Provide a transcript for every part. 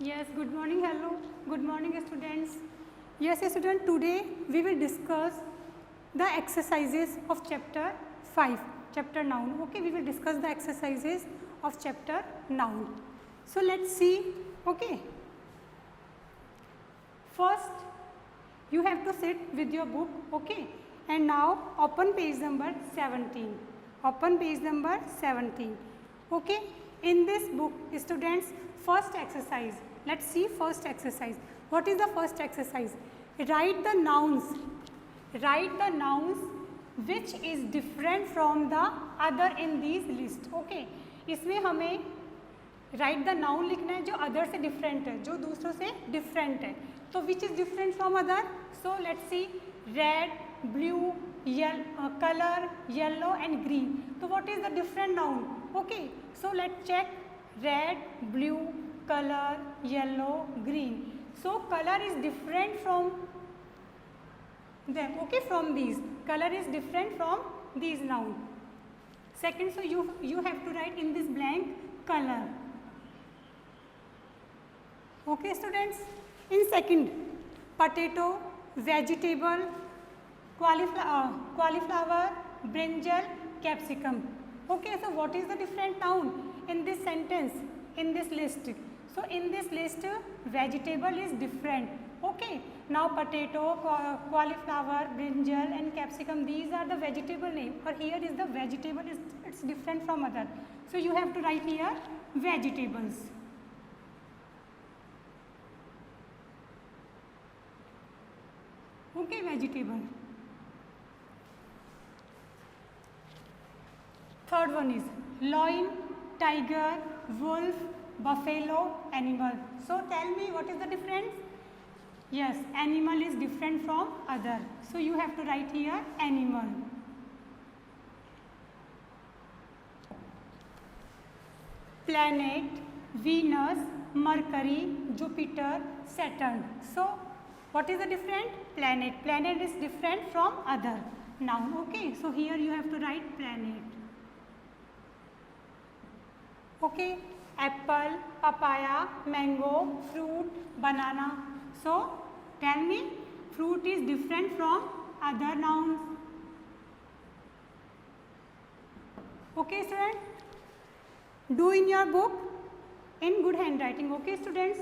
Yes, good morning, hello, good morning students. Yes student, today we will discuss the exercises of chapter 5, chapter noun. Okay, we will discuss the exercises of chapter noun. So let's see. Okay, first you have to sit with your book. Okay, and now open page number 17. Open page number 17. Okay, in this book students, first exercise, let's see first exercise. What is the first exercise? Write the nouns which is different from the other in these list. Okay, इसमें हमें right the noun लिखना है जो other से different है, जो दूसरों से डिफरेंट है. तो which is different from other? So let's see, red, blue, colour, yellow and green. तो what is the different noun? Okay, so let's check. Red, blue, colour, yellow, green. So colour is different from them. Okay, from these color is different from these noun. Second, so you have to write in this blank color. Okay students, in second, potato, vegetable, cauliflower, brinjal, capsicum. Okay, so what is the different noun in this sentence, in this list? So in this list vegetable is different. Okay, now potato, cauliflower, brinjal and capsicum, these are the vegetable name, or here is the vegetable, it's different from other. So you have to write here vegetables. Okay, vegetable. Third one is lion, tiger, wolf, buffalo, animal. So tell me what is the difference? Yes, animal is different from other. So you have to write here animal. Planet, Venus, Mercury, Jupiter, Saturn. So what is the different? Planet. Planet is different from other noun. Okay, so here you have to write planet. Okay, apple, papaya, mango, fruit, banana. So tell me, fruit is different from other nouns. Okay students, do in your book in good handwriting. Okay students,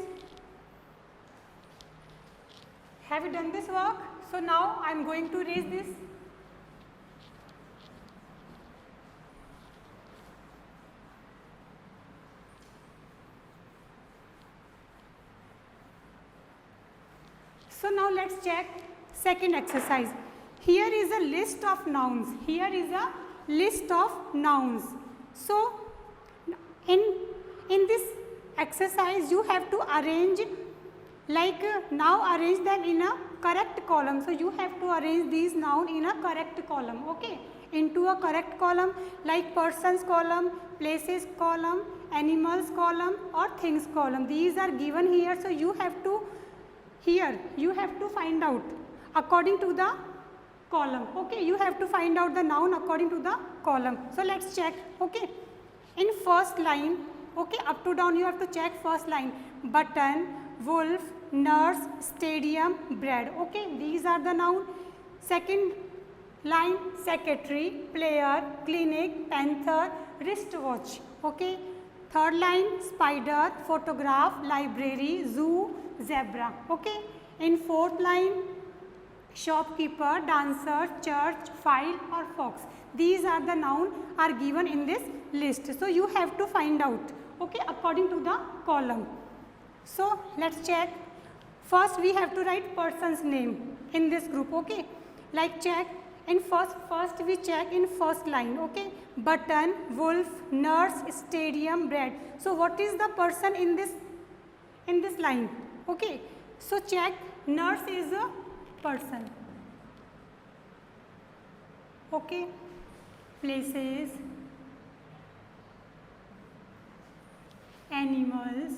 have you done this work? So now I am going to erase this. So now let's check second exercise. Here is a list of nouns. Here is a list of nouns. So in this exercise you have to arrange, like now arrange them in a correct column. So you have to arrange these nouns in a correct column. Okay, into a correct column, like persons column, places column, animals column or things column. These are given here. So you have to, here you have to find out according to the column. Okay, you have to find out the noun according to the column. So let's check. Okay, in first line, okay, up to down you have to check first line. Button, wolf, nurse, stadium, bread. Okay, these are the noun. Second line, secretary, player, clinic, panther, wristwatch. Okay, third line, spider, photograph, library, zoo, zebra. Okay, in fourth line, shopkeeper, dancer, church, file or fox. These are the noun are given in this list. So you have to find out, okay, according to the column. So let's check. First we have to write person's name in this group. Okay, like check in first we check in first line. Okay, button, wolf, nurse, stadium, bread. So what is the person in this line? Okay, so check, nurse is a person. Okay, places, animals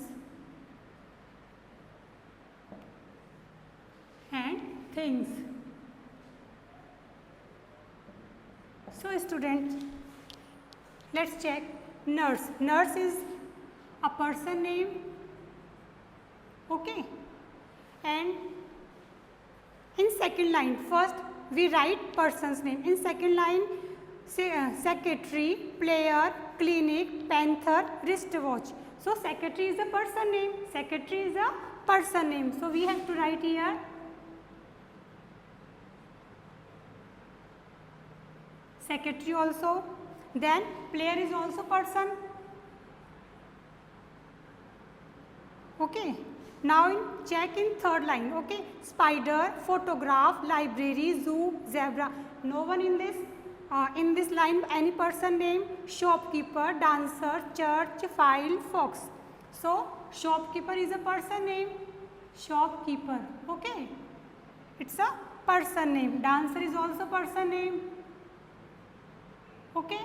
and things. So student, let's check nurse. Nurse is a person name. Okay, and in second line, first we write person's name. In second line, secretary, player, clinic, panther, wristwatch. So secretary is a person name. Secretary is a person name. So we have to write here secretary also. Then player is also person. Okay. Now check in third line. Okay. Spider, photograph, library, zoo, zebra. No one in this line any person name. Shopkeeper, dancer, church, file, fox. So shopkeeper is a person name. Shopkeeper. Okay. It's a person name. Dancer is also person name. Okay.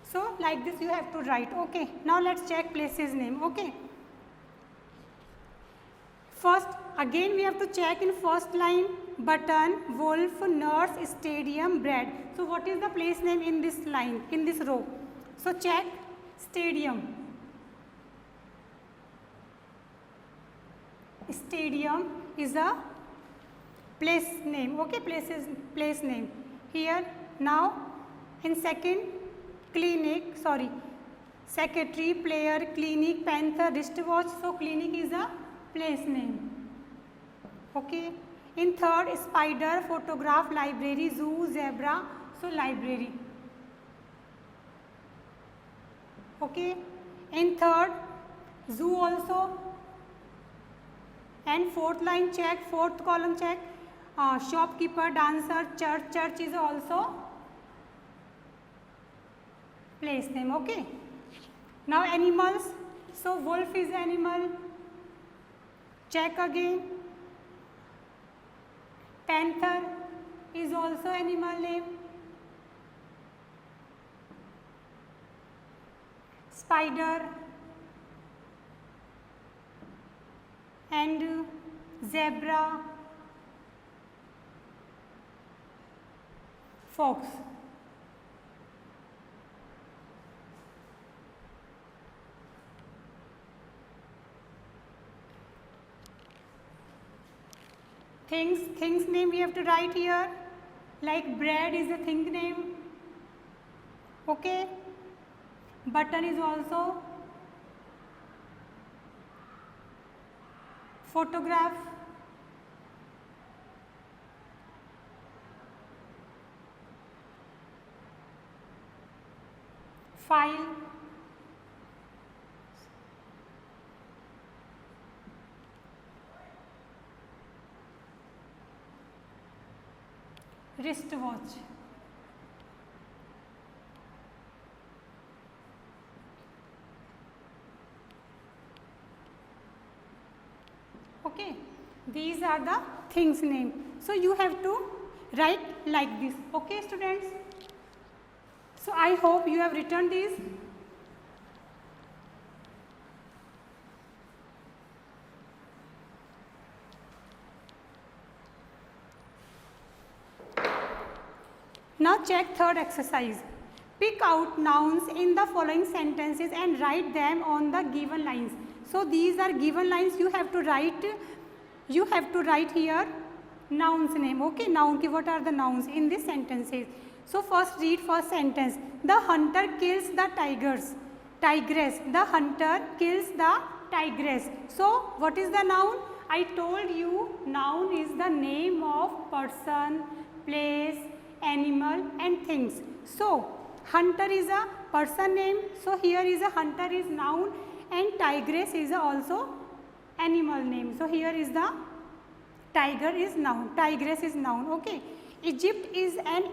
So like this you have to write. Okay. Now let's check places name. Okay. First, again we have to check in first line, button, wolf, nurse, stadium, bread. So what is the place name in this line, in this row? So check stadium. Stadium is a place name. Okay, place name. Here now in second, clinic, secretary, player, clinic, panther, wristwatch. So clinic is a place name. Okay. In third, spider, photograph, library, zoo, zebra. So library. Okay. In third, zoo also. And fourth line check, fourth column check. Shopkeeper, dancer, church is also place name. Okay. Now animals. So wolf is animal. Check again. Panther is also animal name. Spider and zebra, fox. Things name we have to write here, like bread is a thing name. Okay. Button is also. Photograph. File. Wristwatch. Okay, these are the things name. So you have to write like this. Okay, students. So I hope you have written these. Now check third exercise. Pick out nouns in the following sentences and write them on the given lines. So these are given lines. You have to write here nouns name. Okay, noun. What are the nouns in these sentences? So first read first sentence. The hunter kills the tigress. The hunter kills the tigress. So what is the noun? I told you noun is the name of person, place, animal and things. So hunter is a person name. So here is a hunter is noun and tigress is also animal name. So here is the tiger is noun, tigress is noun. Okay. Egypt is an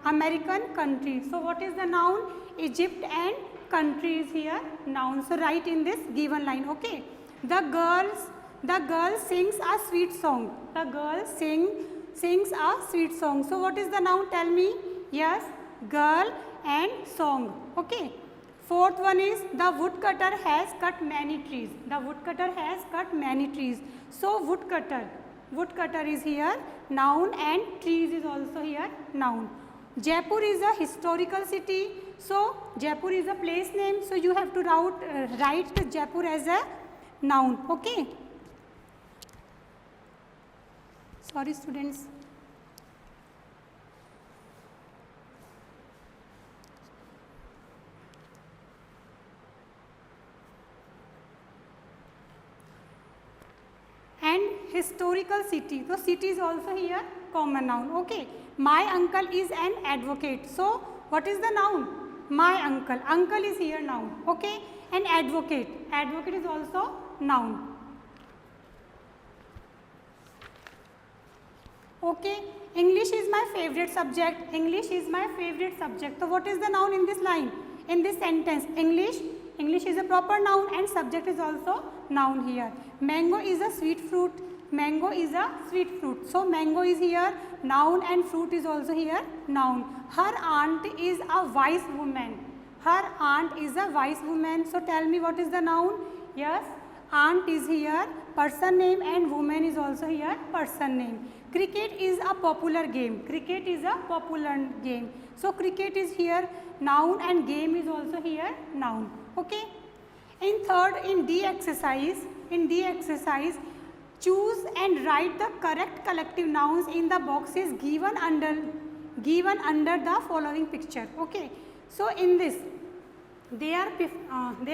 American country. So what is the noun? Egypt and country is here noun. So write in this given line. Okay. The girl sings a sweet song. The girl sings a sweet song. So what is the noun? Tell me. Yes, girl and song. Okay. Fourth one is the woodcutter has cut many trees. The woodcutter has cut many trees. So woodcutter is here noun and trees is also here noun. Jaipur is a historical city. So Jaipur is a place name. So you have to write Jaipur as a noun. Okay. Sorry students. And historical city. So city is also here common noun. Okay. My uncle is an advocate. So what is the noun? My uncle. Uncle is here noun. Okay. And advocate. Advocate is also noun. Okay. English is my favorite subject. English is my favorite subject. So what is the noun in this line? In this sentence? English. English is a proper noun and subject is also noun here. Mango is a sweet fruit. Mango is a sweet fruit. So mango is here noun and fruit is also here noun. Her aunt is a wise woman. Her aunt is a wise woman. So tell me what is the noun? Yes, aunt is here person name and woman is also here person name. Cricket is a popular game. Cricket is a popular game. So cricket is here noun and game is also here noun. Okay. In third, in D exercise, choose and write the correct collective nouns in the boxes given under the following picture. Okay. So in this, there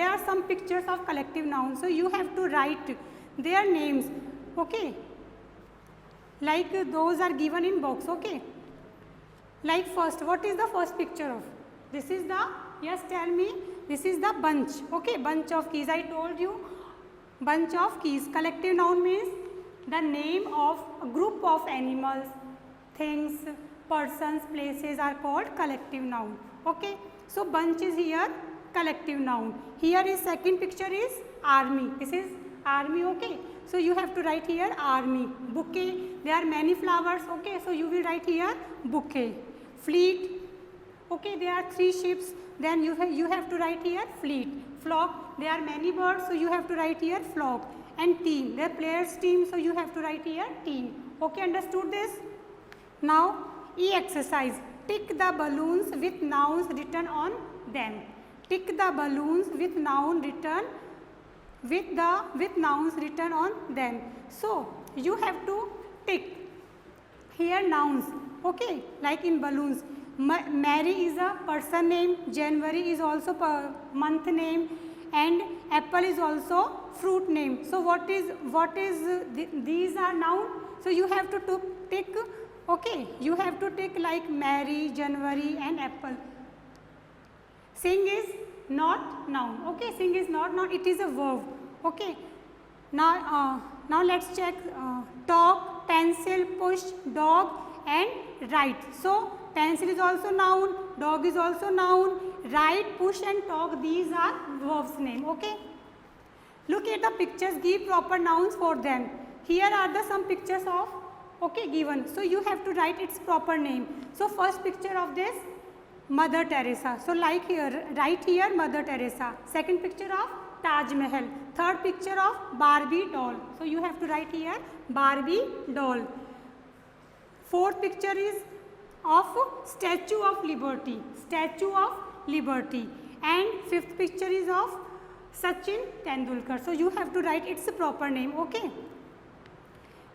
are some pictures of collective nouns. So you have to write their names. Okay. Like those are given in box. Okay. Like first, what is the first picture of? This is the, yes, tell me. This is the bunch. Okay, bunch of keys. I told you, bunch of keys. Collective noun means the name of a group of animals, things, persons, places are called collective noun. Okay. So bunch is here collective noun. Here is second picture is army. This is army. Okay. So you have to write here army. Bouquet. There are many flowers. Okay. So you will write here bouquet. Fleet. Okay. There are 3 ships. Then you have to write here fleet. Flock. There are many birds. So you have to write here flock. And team. There are players team. So you have to write here team. Okay. Understood this? Now E exercise. Tick the balloons with nouns written on them. Tick the balloons with nouns written on them. So you have to tick here nouns. Okay. Like in balloons. Mary is a person name, January is also month name, and apple is also fruit name. So what is these are noun. So you have to tick. Okay, you have to tick like Mary, January, and apple. Sing is not noun. Okay, sing is not noun. It is a verb. Okay. Now let's check talk, pencil, push, dog, and write. So pencil is also noun, dog is also noun, write, push and talk, these are verbs name. Okay. Look at the pictures, give proper nouns for them. Here are the some pictures of, okay, given. So you have to write its proper name. So first picture of this, Mother Teresa. So like here, write here Mother Teresa. Second picture of Taj Mahal. Third picture of Barbie doll. So you have to write here Barbie doll. Fourth picture is of Statue of Liberty. Statue of Liberty. And fifth picture is of Sachin Tendulkar. So you have to write its proper name. Okay.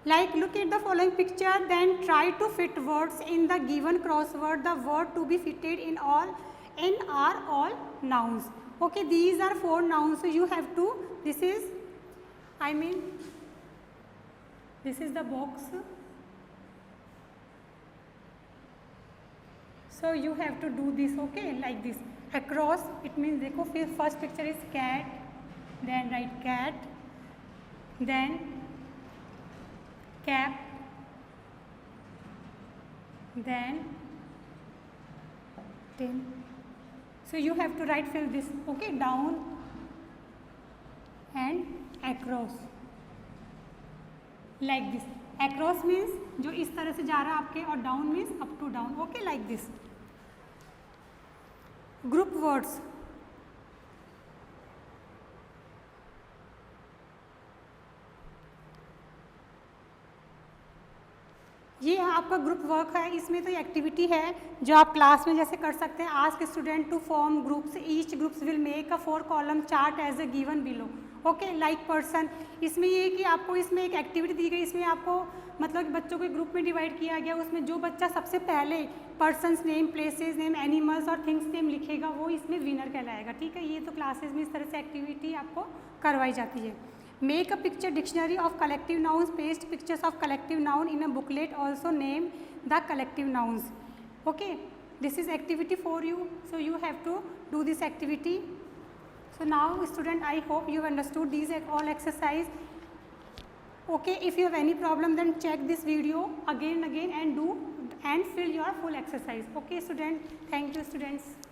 Like look at the following picture, then try to fit words in the given crossword. The word to be fitted in are all nouns. Okay, these are 4 nouns. So you have to, this is the box. So you have to do this, okay, like this. Across, it means, देखो, first picture is cat, then write cat, then cap, then 10. So you have to write fill this, okay, down and across, like this. Across means जो इस तरह से जा रहा है आपके, और down means up to down, okay, like this. Group words. ये आपका ग्रुप वर्क है, इसमें तो एक्टिविटी है जो आप क्लास में जैसे कर सकते हैं. Ask student to form groups, each groups will make a 4 column chart as a given below. Okay, like person, इसमें ये है कि आपको इसमें एक एक्टिविटी दी गई, इसमें आपको मतलब कि बच्चों के ग्रुप में डिवाइड किया गया, उसमें जो बच्चा सबसे पहले persons name, places name, animals और थिंग्स नेम लिखेगा वो इसमें विनर कहलाएगा। ठीक है, ये तो क्लासेस में इस तरह से एक्टिविटी आपको करवाई जाती है। Make a picture dictionary of collective nouns, paste pictures of collective noun in a booklet, also name the collective nouns. Okay, this is activity for you, so you have to do this activity. So now student, I hope you understood these all exercise. Okay, if you have any problem then check this video again and do and fill your full exercise. Okay student, thank you students.